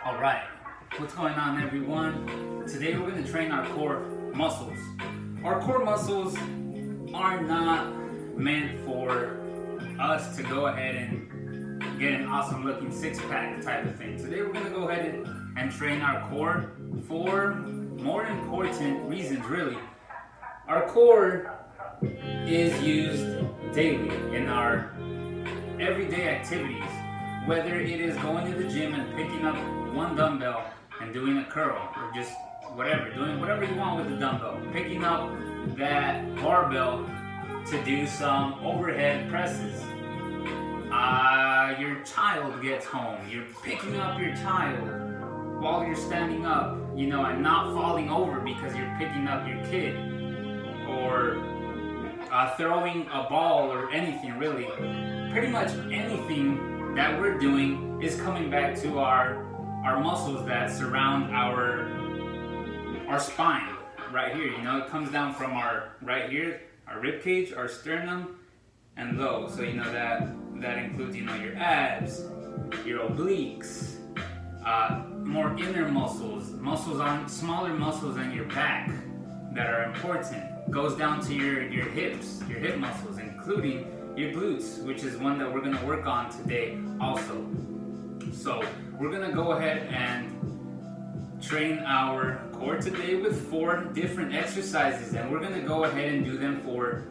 Alright, what's going on everyone? Today we're going to train our core muscles. Our core muscles are not meant for us to go ahead and get an awesome looking six pack type of thing. Today we're going to go ahead and train our core for more important reasons really. Our core is used daily in our everyday activities, whether it is going to the gym and picking up one dumbbell and doing a curl, or just whatever, doing whatever you want with the dumbbell, picking up that barbell to do some overhead presses. Your child gets home, you're picking up your child while you're standing up, and not falling over because you're picking up your kid, or throwing a ball or anything really. Pretty much anything that we're doing is coming back to our muscles that surround our spine right here. It comes down from our right here, our rib cage, our sternum, and low. So that includes your abs, your obliques, more inner muscles on smaller muscles on your back that are important. Goes down to your hips, your hip muscles, including your glutes, which is one that we're going to work on today also. So we're going to go ahead and train our core today with 4 different exercises, and we're going to go ahead and do them for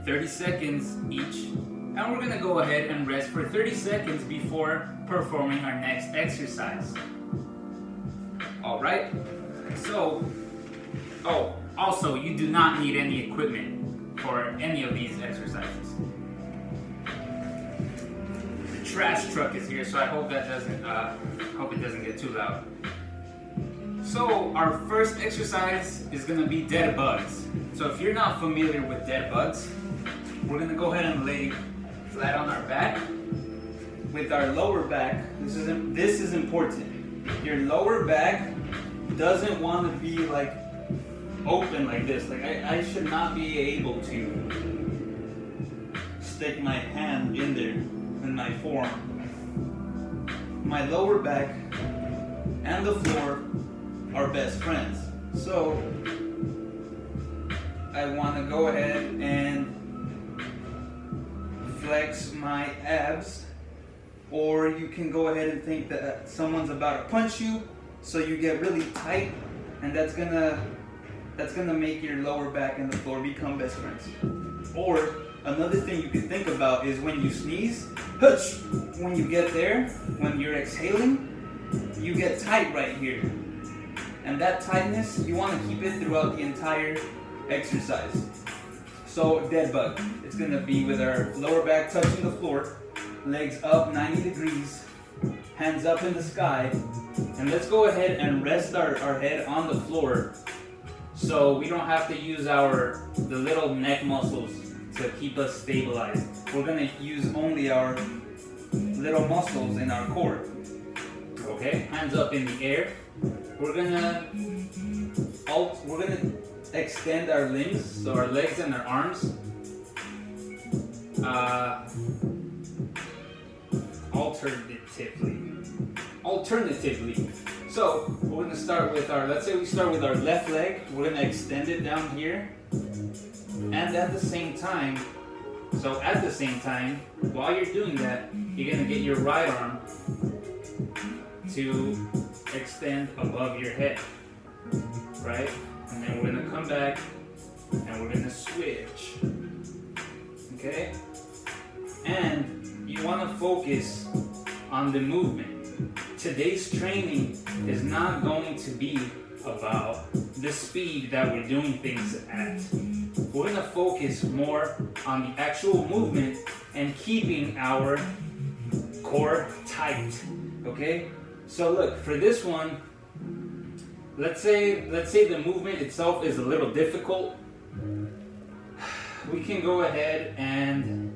30 seconds each, and we're going to go ahead and rest for 30 seconds before performing our next exercise. Alright, so also you do not need any equipment for any of these exercises. Trash truck is here, so I hope that doesn't hope it doesn't get too loud. So our first exercise is going to be dead bugs. So if you're not familiar with dead bugs, we're going to go ahead and lay flat on our back with our lower back. This is important. Your lower back doesn't want to be like open like this. Like I should not be able to stick my hand in there in my forearm. My lower back and the floor are best friends. So I want to go ahead and flex my abs, or you can go ahead and think that someone's about to punch you, so you get really tight, and that's gonna make your lower back and the floor become best friends. Or another thing you can think about is when you sneeze, when you get there, when you're exhaling, you get tight right here. And that tightness, you want to keep it throughout the entire exercise. So dead bug, it's going to be with our lower back touching the floor, legs up 90 degrees, hands up in the sky, and let's go ahead and rest our head on the floor so we don't have to use the little neck muscles to keep us stabilized. We're gonna use only our little muscles in our core. Okay, hands up in the air. We're gonna extend our limbs, so our legs and our arms. Alternatively. So we're gonna start with let's say we start with our left leg. We're gonna extend it down here. And at the same time, while you're doing that, you're going to get your right arm to extend above your head, right? And then we're going to come back and we're going to switch, okay? And you want to focus on the movement. Today's training is not going to be about the speed that we're doing things at. We're going to focus more on the actual movement and keeping our core tight, okay? So look, for this one, let's say the movement itself is a little difficult. We can go ahead and,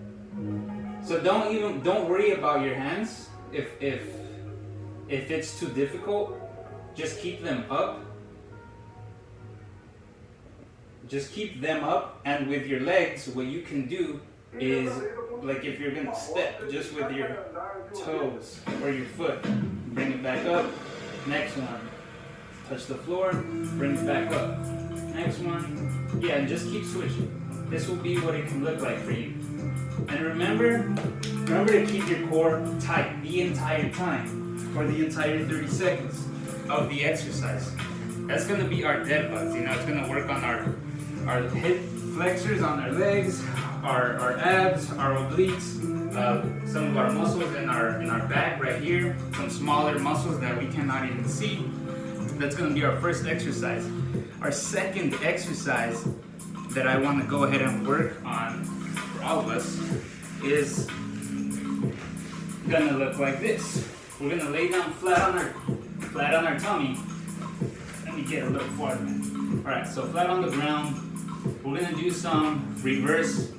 so don't worry about your hands if it's too difficult. Just keep them up. Just keep them up, and with your legs, what you can do is, like if you're gonna step, just with your toes or your foot, bring it back up, Next one, touch the floor, bring it back up. Next one, yeah, and just keep switching. This will be what it can look like for you. And remember to keep your core tight the entire time for the entire 30 seconds of the exercise. That's gonna be our dead bugs. You know, it's gonna work on our hip flexors, on our legs, our abs, our obliques, some of our muscles in our back right here, some smaller muscles that we cannot even see. That's gonna be our first exercise. Our second exercise that I want to go ahead and work on for all of us is gonna look like this. We're gonna lay down flat on our tummy. Let me get a little farther. All right, so flat on the ground. We're gonna do some reverse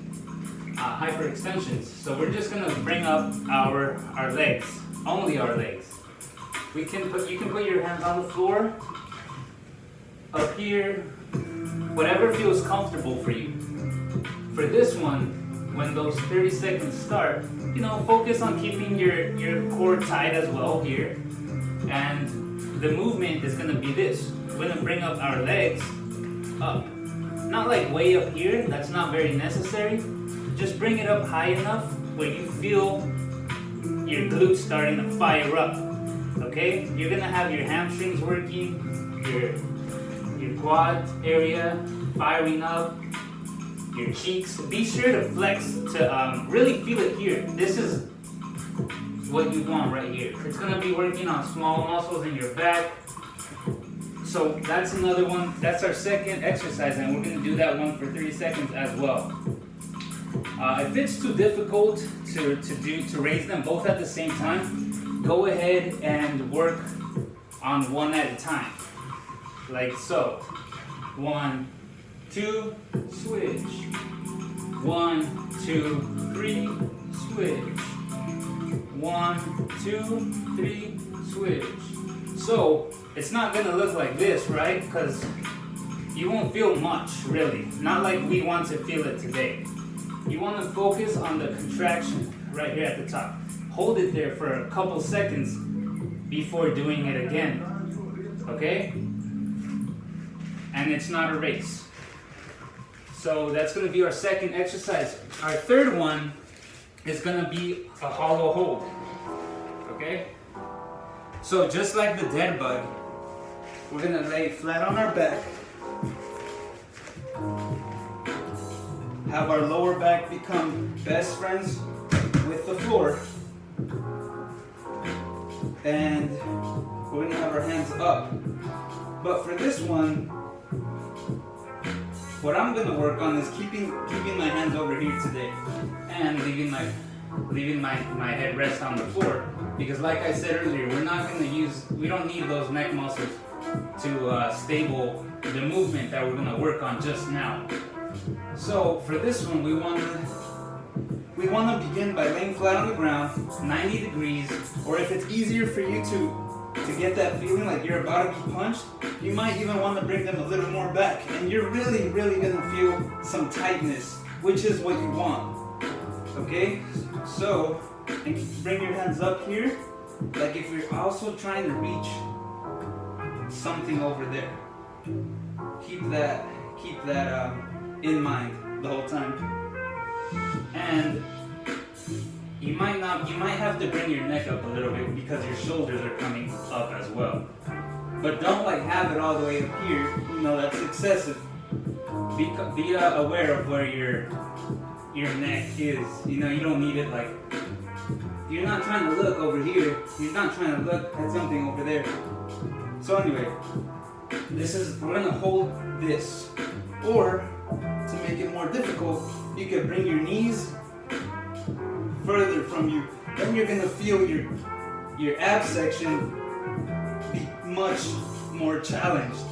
hyperextensions. So we're just gonna bring up our legs, only our legs. You can put your hands on the floor, up here, whatever feels comfortable for you. For this one, when those 30 seconds start, you know, focus on keeping your core tight as well here. And the movement is gonna be this. We're gonna bring up our legs up. Not like way up here, that's not very necessary. Just bring it up high enough where you feel your glutes starting to fire up. Okay? You're gonna have your hamstrings working, your quad area firing up, your cheeks. Be sure to flex to really feel it here. This is what you want right here. It's gonna be working on small muscles in your back. So that's another one. That's our second exercise, and we're gonna do that one for 30 seconds as well. If it's too difficult to raise them both at the same time, go ahead and work on one at a time. Like so. 1, 2, switch. 1, 2, 3, switch. 1, 2, 3, switch. So it's not gonna look like this, right? Because you won't feel much, really. Not like we want to feel it today. You want to focus on the contraction right here at the top. Hold it there for a couple seconds before doing it again. Okay? And it's not a race. So that's going to be our second exercise. Our third one is going to be a hollow hold. Okay? So just like the dead bug, we're going to lay flat on our back. Have our lower back become best friends with the floor. And we're gonna have our hands up. But for this one, what I'm gonna work on is keeping my hands over here today and leaving my head rest on the floor. Because like I said earlier, we don't need those neck muscles to stable the movement that we're gonna work on just now. So for this one, we want to begin by laying flat on the ground, 90 degrees, or if it's easier for you to get that feeling like you're about to be punched, you might even want to bring them a little more back, and you're really going to feel some tightness, which is what you want. Okay? So, and bring your hands up here, like if you're also trying to reach something over there. Keep that in mind the whole time. And you might have to bring your neck up a little bit because your shoulders are coming up as well. But don't have it all the way up here. You know, that's excessive. Be aware of where your neck is. You know, you don't need it you're not trying to look over here. You're not trying to look at something over there. So anyway, we're gonna hold this. Or, to make it more difficult, you can bring your knees further from you. Then you're gonna feel your ab section be much more challenged.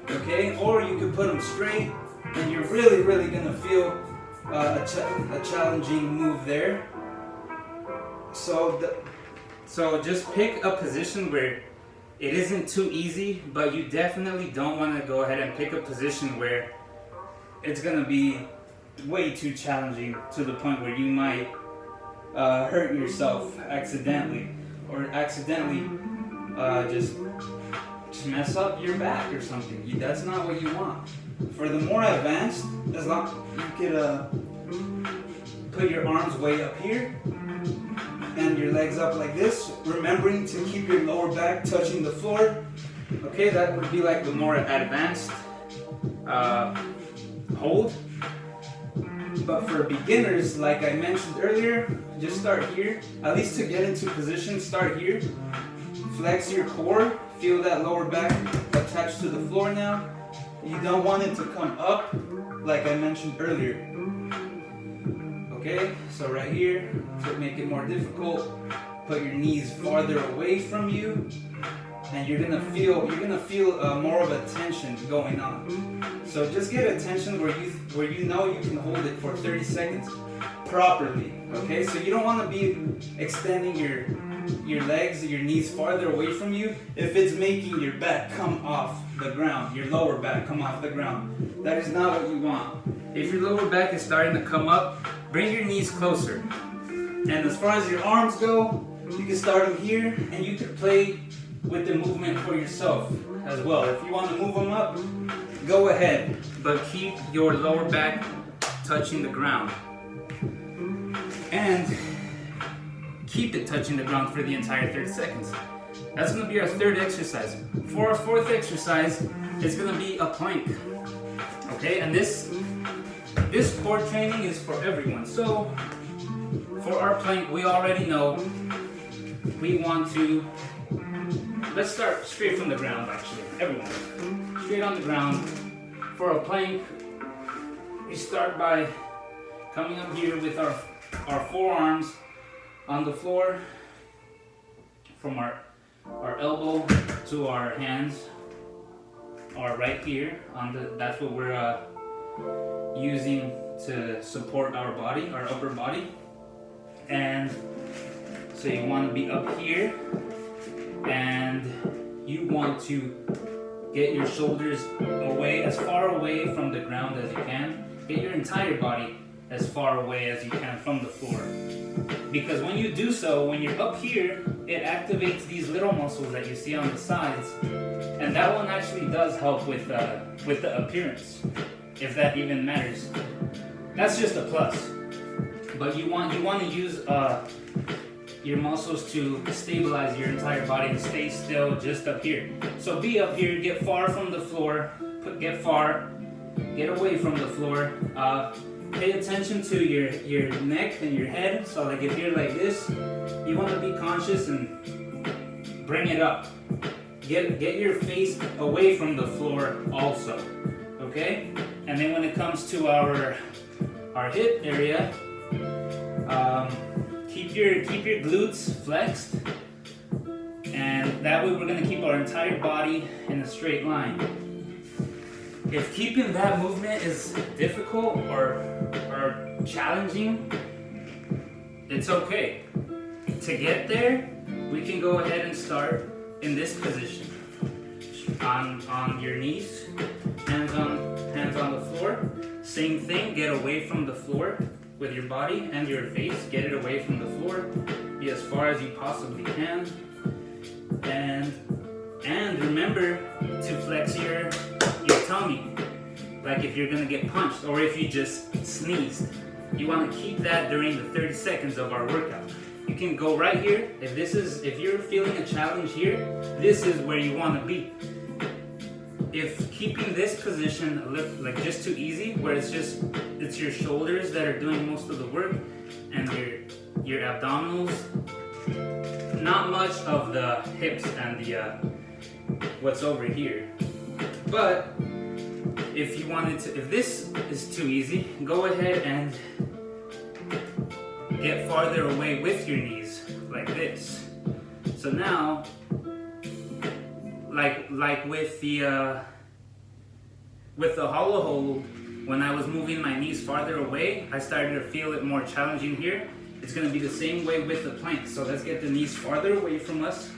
Okay? Or you can put them straight, and you're really gonna feel a challenging move there. So just pick a position where it isn't too easy, but you definitely don't want to go ahead and pick a position where it's going to be way too challenging to the point where you might hurt yourself accidentally, or accidentally just mess up your back or something. That's not what you want. For the more advanced, as long you could put your arms way up here and your legs up like this, remembering to keep your lower back touching the floor. Okay, that would be like the more advanced hold. But for beginners, like I mentioned earlier, just start here. At least to get into position, start here. Flex your core. Feel that lower back attached to the floor now. You don't want it to come up, like I mentioned earlier. Okay, so right here, to make it more difficult, put your knees farther away from you, and you're gonna feel more of a tension going on. So just get a tension where you know you can hold it for 30 seconds properly. Okay, so you don't want to be extending your legs, your knees farther away from you if it's making your back come off the ground, your lower back come off the ground. That is not what you want. If your lower back is starting to come up, bring your knees closer. And as far as your arms go, you can start them here, and you can play with the movement for yourself as well. If you want to move them up, go ahead, but keep your lower back touching the ground. And keep it touching the ground for the entire 30 seconds. That's going to be our third exercise. For our fourth exercise, it's going to be a plank. Okay, and this core training is for everyone. So for our plank, we already know we want to, let's start straight from the ground actually, everyone. Straight on the ground. For a plank, we start by coming up here with our forearms on the floor, from our elbow to our hands are right here that's what we're using to support our body, our upper body. And so you want to be up here, and you want to get your shoulders away, as far away from the ground as you can. Get your entire body as far away as you can from the floor. Because when you do so, when you're up here, it activates these little muscles that you see on the sides, and that one actually does help with the appearance, if that even matters. That's just a plus. But you want to use your muscles to stabilize your entire body and stay still just up here. So be up here, get far from the floor, get away from the floor. Pay attention to your neck and your head. So like if you're like this, you want to be conscious and bring it up. Get your face away from the floor also. Okay? And then when it comes to our hip area, keep your glutes flexed, and that way we're going to keep our entire body in a straight line. If keeping that movement is difficult or challenging, it's okay. To get there, we can go ahead and start in this position. On your knees, hands on the floor. Same thing, get away from the floor with your body and your face. Get it away from the floor. Be as far as you possibly can. And remember to flex your tummy, like if you're gonna get punched or if you just sneezed. You want to keep that during the 30 seconds of our workout. You can go right here. If you're feeling a challenge here, this is where you want to be. If keeping this position like just too easy, where it's your shoulders that are doing most of the work and your abdominals, not much of the hips and the what's over here. But if this is too easy, go ahead and get farther away with your knees like this. So now, like with the hollow hold, when I was moving my knees farther away, I started to feel it more challenging here. It's going to be the same way with the plank. So let's get the knees farther away from us.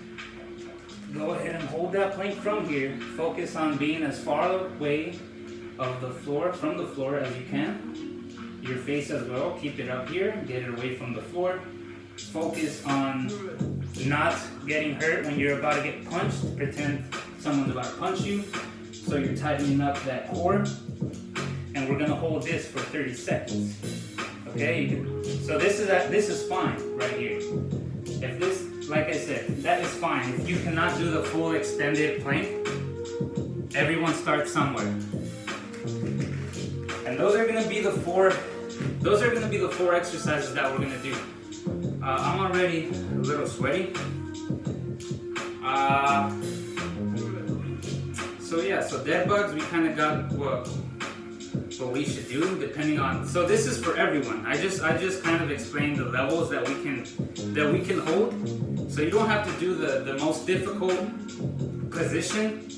Go ahead and hold that plank from here. Focus on being as far away from the floor as you can. Your face as well, keep it up here, get it away from the floor. Focus on not getting hurt when you're about to get punched. Pretend someone's about to punch you. So you're tightening up that core. And we're gonna hold this for 30 seconds. Okay? So this is fine right here. If this, like I said, that is fine. If you cannot do the full extended plank, everyone starts somewhere. And those are gonna be the four exercises that we're gonna do. I'm already a little sweaty. So yeah, so dead bugs, we kind of got what we should do depending on. So this is for everyone. I just kind of explained the levels that we can hold. So you don't have to do the most difficult position.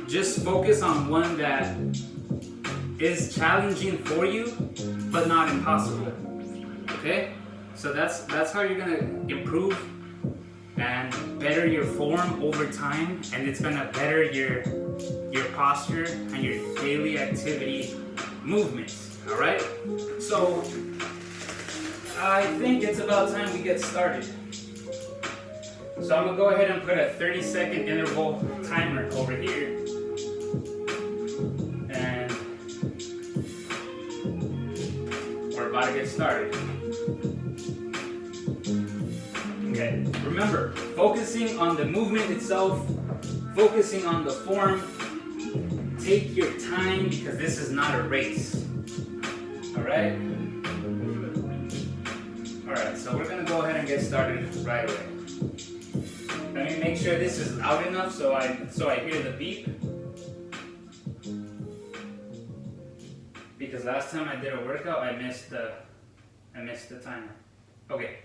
Just focus on one that is challenging for you, but not impossible. Okay? So that's how you're gonna improve and better your form over time, and it's gonna better your posture and your daily activity movements. All right? So I think it's about time we get started. So I'm gonna go ahead and put a 30-second interval timer over here. And we're about to get started. Okay, remember, focusing on the movement itself, focusing on the form. Take your time because this is not a race. Alright? Alright, so we're gonna go ahead and get started right away. Let me make sure this is loud enough so I hear the beep. Because last time I did a workout, I missed the timer. Okay,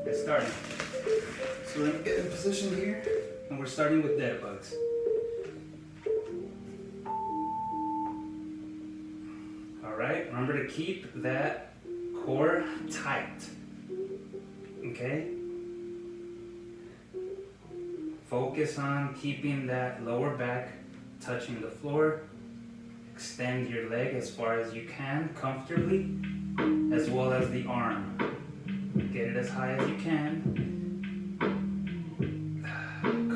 get started. So let me get in position here, and we're starting with dead bugs. Alright, remember to keep that core tight. Okay? Focus on keeping that lower back touching the floor. Extend your leg as far as you can comfortably, as well as the arm. Get it as high as you can,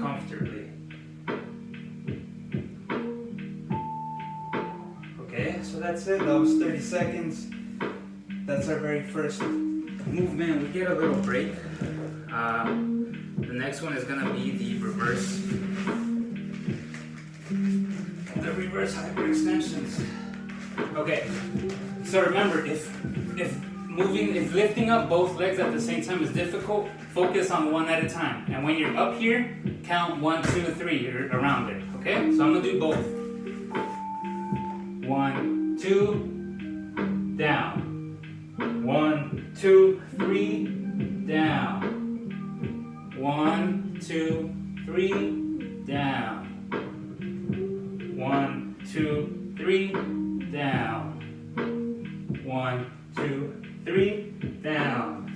comfortably. Okay, so that's it. That was 30 seconds. That's our very first movement. We get a little break. The next one is gonna be the reverse hyperextensions. Okay, so remember, if lifting up both legs at the same time is difficult, focus on one at a time. And when you're up here, count 1, 2, 3 around it. Okay, so I'm gonna do both. 1, 2, down. 1, 2, 3, down. 1, 2, 3, down. 1, 2, 3, down. 1, 2, 3, down.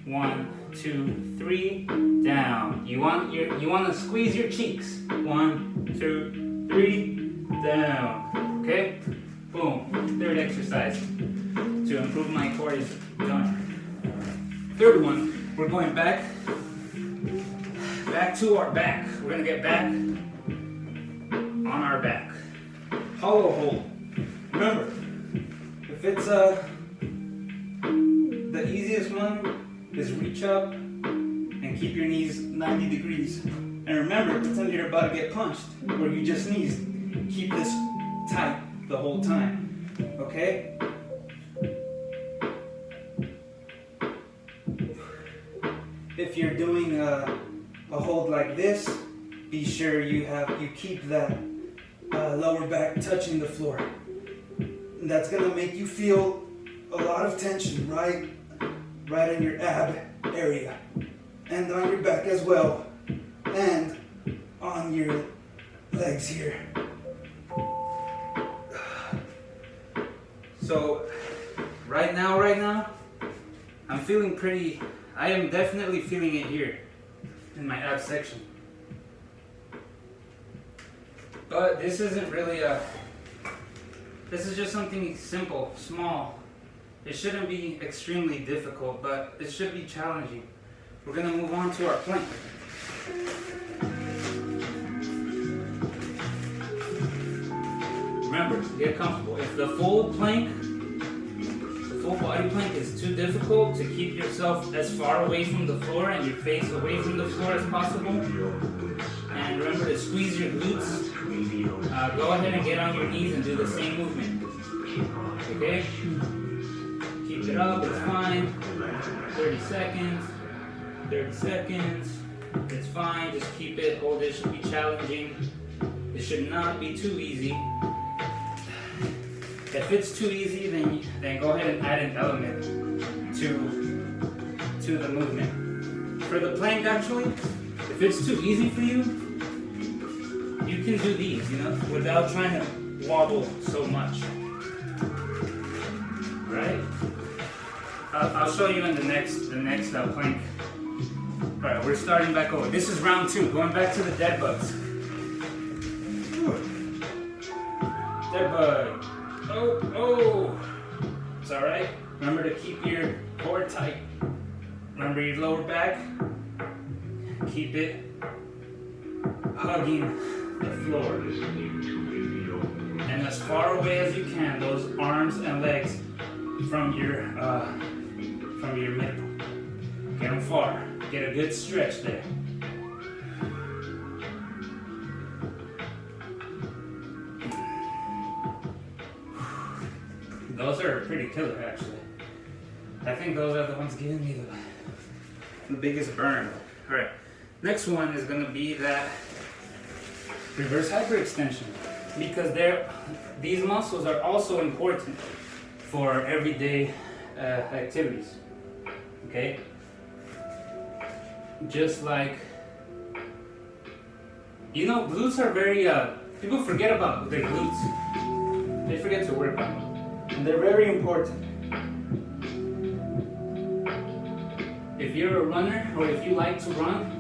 1, 2, 3, down. You want to squeeze your cheeks. 1, 2, 3, down. Okay? Boom. Third exercise to improve my core is done. Third one, we're going back to our back. We're gonna get back on our back. Hollow hold. Remember, if it's the easiest one is reach up and keep your knees 90 degrees. And remember, pretend you're about to get punched or you just sneezed. Keep this tight the whole time. Okay? If you're doing a hold like this, be sure you keep that lower back touching the floor. And that's gonna make you feel a lot of tension right in your ab area, and on your back as well, and on your legs here. So right now, I'm feeling I am definitely feeling it here in my ab section. But this isn't really this is just something simple, small. It shouldn't be extremely difficult, but it should be challenging. we're gonna move on to our plank. Remember, get comfortable. If the full plank, the full body plank is too difficult, to keep yourself as far away from the floor and your face away from the floor as possible. And remember to squeeze your glutes. Go ahead and get on your knees and do the same movement. Okay? Keep it up, it's fine. 30 seconds. 30 seconds. It's fine, just keep it. Hold it, should be challenging. It should not be too easy. If it's too easy, then go ahead and add an element to the movement. For the plank, actually, if it's too easy for you, you can do these, without trying to wobble so much. Right? I'll show you in the next plank. All right, we're starting back over. This is round 2, going back to the dead bugs. Dead bug. Oh, it's all right. Remember to keep your core tight. Remember your lower back. Keep it hugging the floor. And as far away as you can, those arms and legs from your middle. Get them far. Get a good stretch there. Those are pretty killer, actually. I think those are the ones giving me the biggest burn. All right, next one is gonna be that reverse hyperextension, because these muscles are also important for everyday activities. Okay, just like glutes are very. People forget about their glutes. They forget to work on them. And they're very important. If you're a runner or if you like to run,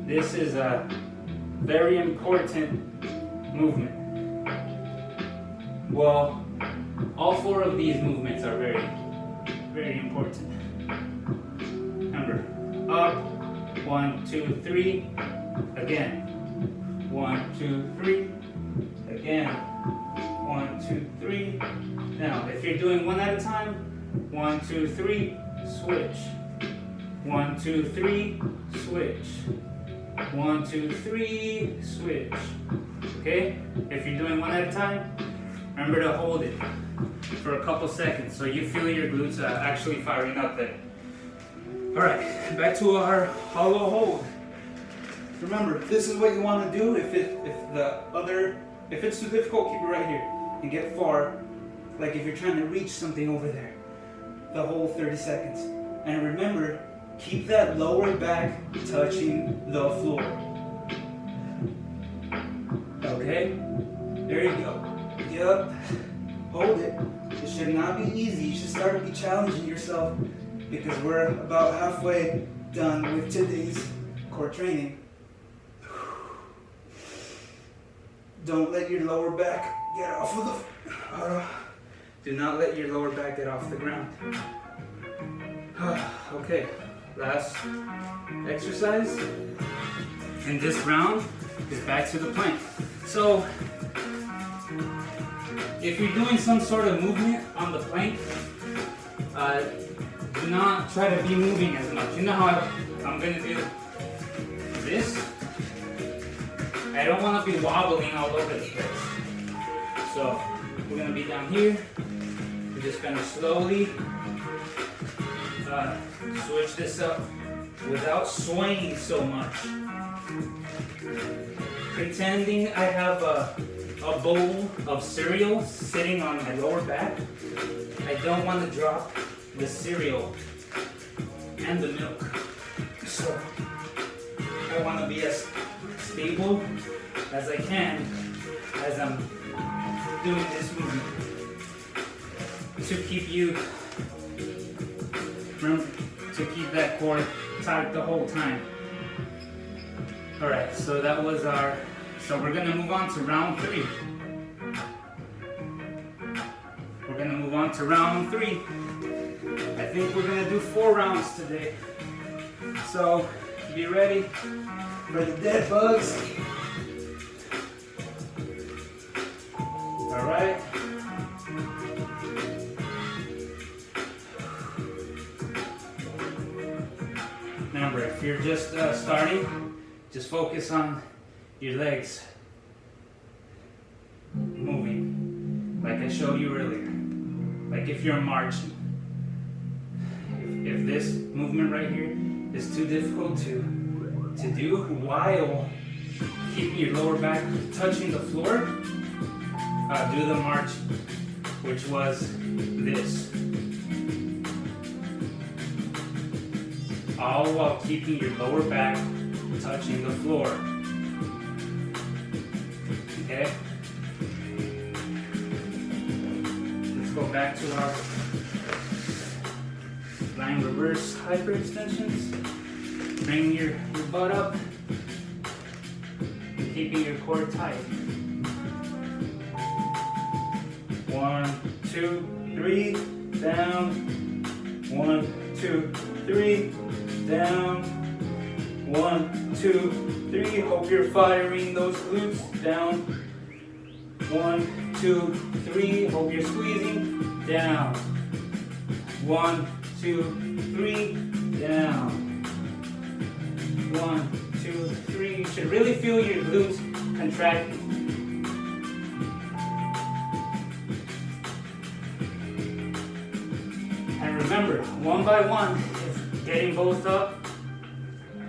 this is a very important movement. Well, all 4 of these movements are very, very important. Remember, up, 1, 2, 3, again. 1, 2, 3, again. 1, 2, 3. Now, if you're doing one at a time, 1, 2, 3, switch. 1, 2, 3, switch. 1, 2, 3, switch. Okay? If you're doing one at a time, remember to hold it for a couple seconds so you feel your glutes actually firing up there. Alright, back to our hollow hold. Remember, this is what you want to do. If it's too difficult, keep it right here and get far. Like if you're trying to reach something over there, the whole 30 seconds. And remember, keep that lower back touching the floor. Okay? There you go. Yep. Hold it. It should not be easy. You should start to be challenging yourself, because we're about halfway done with today's core training. Don't let your lower back get off of the... do not let your lower back get off the ground. Okay, last exercise in this round is back to the plank. So, if you're doing some sort of movement on the plank, do not try to be moving as much. You know how I'm gonna do this? I don't want to be wobbling all over the place. So we're going to be down here. We're just going to slowly switch this up without swaying so much. Pretending I have a bowl of cereal sitting on my lower back. I don't want to drop the cereal and the milk. So I want to be as stable as I can as I'm doing this movement to keep that core tight the whole time. All right, so that was so we're gonna move on to round 3. We're gonna move on to round 3. I think we're gonna do 4 rounds today. So be ready for the dead bugs. All right. Remember, if you're just starting, just focus on your legs moving, like I showed you earlier. Like if you're marching. If this movement right here is too difficult to do while keeping your lower back touching the floor, do the march, which was this. All while keeping your lower back touching the floor. Okay? Let's go back to our lying reverse hyperextensions. Bring your butt up and keeping your core tight. 1, 2, 3, down. 1, 2, 3, down. 1, 2, 3. Hope you're firing those glutes. Down. 1, 2, 3. Hope you're squeezing. Down. 1, 2, 3. Down. 1, 2, 3. You should really feel your glutes contracting. And remember, one by one, if getting both up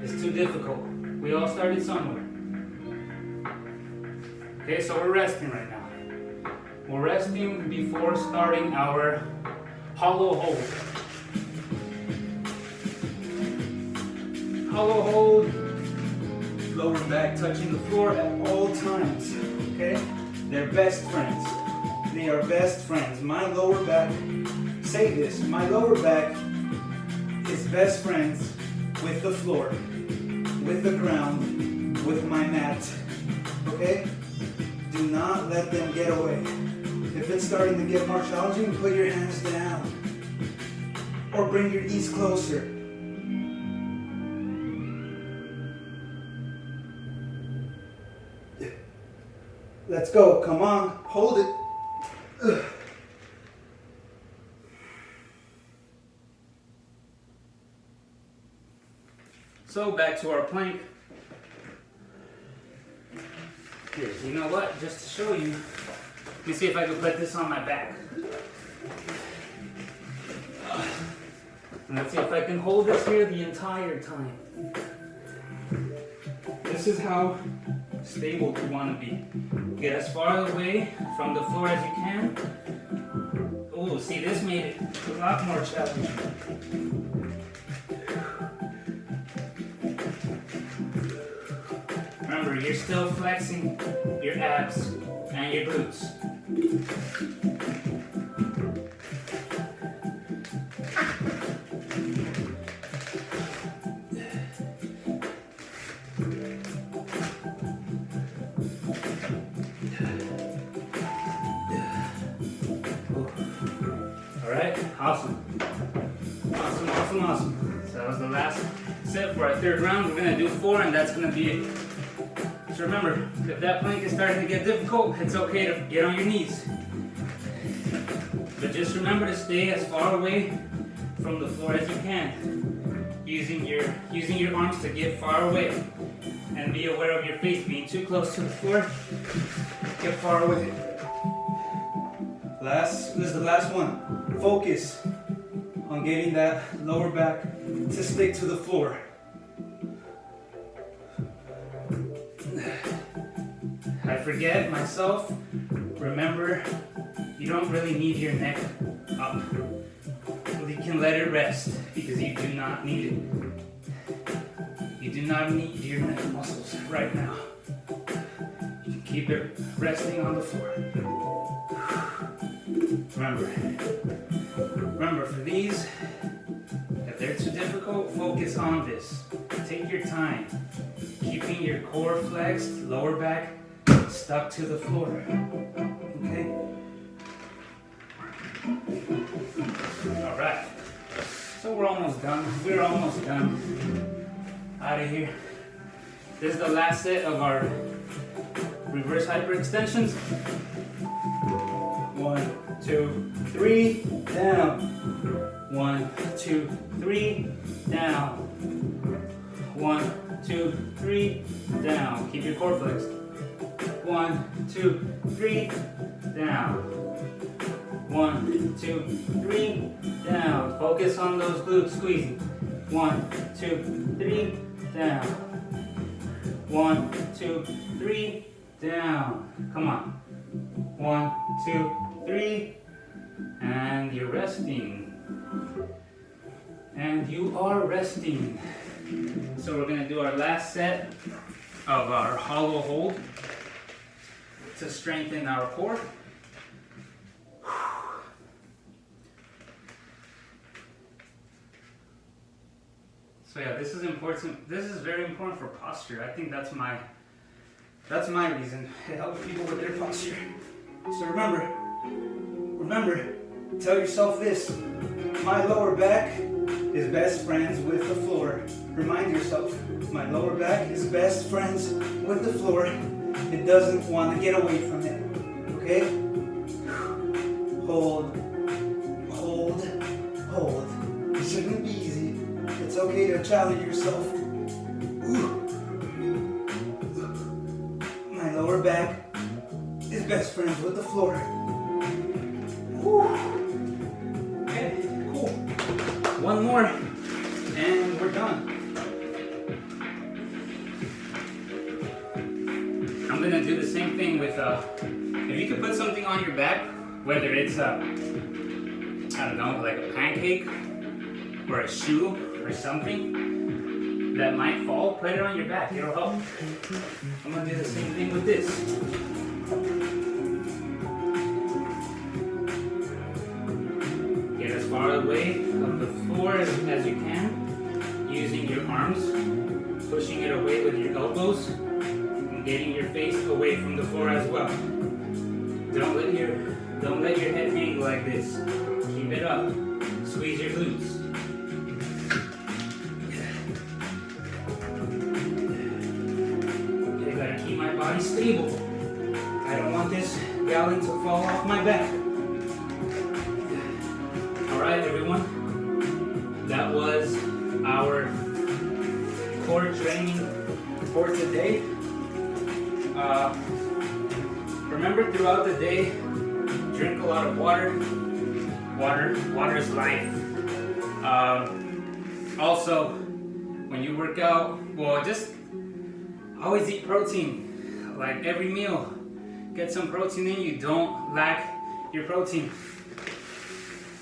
is too difficult. We all started somewhere. Okay, so we're resting right now. We're resting before starting our hollow hold. Hollow hold, lower back touching the floor at all times, okay? They're best friends. They are best friends. My lower back, say this, my lower back is best friends with the floor, with the ground, with my mat, okay? Do not let them get away. If it's starting to get more challenging, put your hands down or bring your knees closer. Let's go, come on, hold it. Ugh. So back to our plank. Here, you know what, just to show you, let me see if I can put this on my back. And let's see if I can hold this here the entire time. This is how stable you want to be. Get as far away from the floor as you can. Oh, see, this made it a lot more challenging. Remember, you're still flexing your abs and your glutes. Alright, awesome. Awesome. So that was the last set for our third round. We're going to do 4 and that's going to be it. So remember, if that plank is starting to get difficult, it's okay to get on your knees. But just remember to stay as far away from the floor as you can. Using your arms to get far away. And be aware of your face being too close to the floor. Get far away. This is the last one. Focus on getting that lower back to stick to the floor. I forget myself. Remember, you don't really need your neck up. You can let it rest because you do not need it. You do not need your neck muscles right now. You can keep it resting on the floor. Remember for these, if they're too difficult, focus on this. Take your time. Keeping your core flexed, lower back stuck to the floor. Okay? Alright. So we're almost done. Out of here. This is the last set of our reverse hyperextensions. 1, 2, 3, down. 1, 2, 3, down. 1, 2, 3, down. Keep your core flexed. 1, 2, 3, down. 1, 2, 3, down. Focus on those glutes squeezing. 1, 2, 3, down. 1, 2, 3, down. Come on. 1, 2, 3, and you're resting. And you are resting. So we're gonna do our last set of our hollow hold to strengthen our core. So yeah, this is important. This is very important for posture. I think that's my reason. It helps people with their posture. So remember, tell yourself this: my lower back is best friends with the floor. Remind yourself, my lower back is best friends with the floor. It doesn't want to get away from it. Okay? Hold. It shouldn't be easy. It's okay to challenge yourself. My lower back is best friends with the floor. Okay, cool. One more, and we're done. I'm gonna do the same thing with, if you could put something on your back, whether it's I don't know, like a pancake, or a shoe, or something that might fall, put it on your back, it'll help. I'm gonna do the same thing with this. Get as far away from the floor as you can, using your arms, pushing it away with your elbows, and getting your face away from the floor as well. Don't let your head hang like this. Keep it up. Squeeze your glutes. I gotta keep my body stable. I don't want this gallon to fall off my back. Alright everyone, that was our core training for today. Remember, throughout the day, drink a lot of water. Water is life. Also, when you work out, well, just always eat protein. Like every meal, get some protein in you. Don't lack your protein.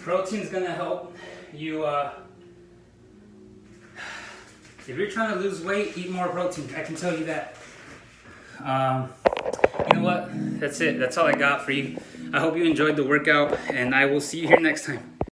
Protein's gonna help you. If you're trying to lose weight, eat more protein. I can tell you that. You know what? That's it. That's all I got for you. I hope you enjoyed the workout, and I will see you here next time.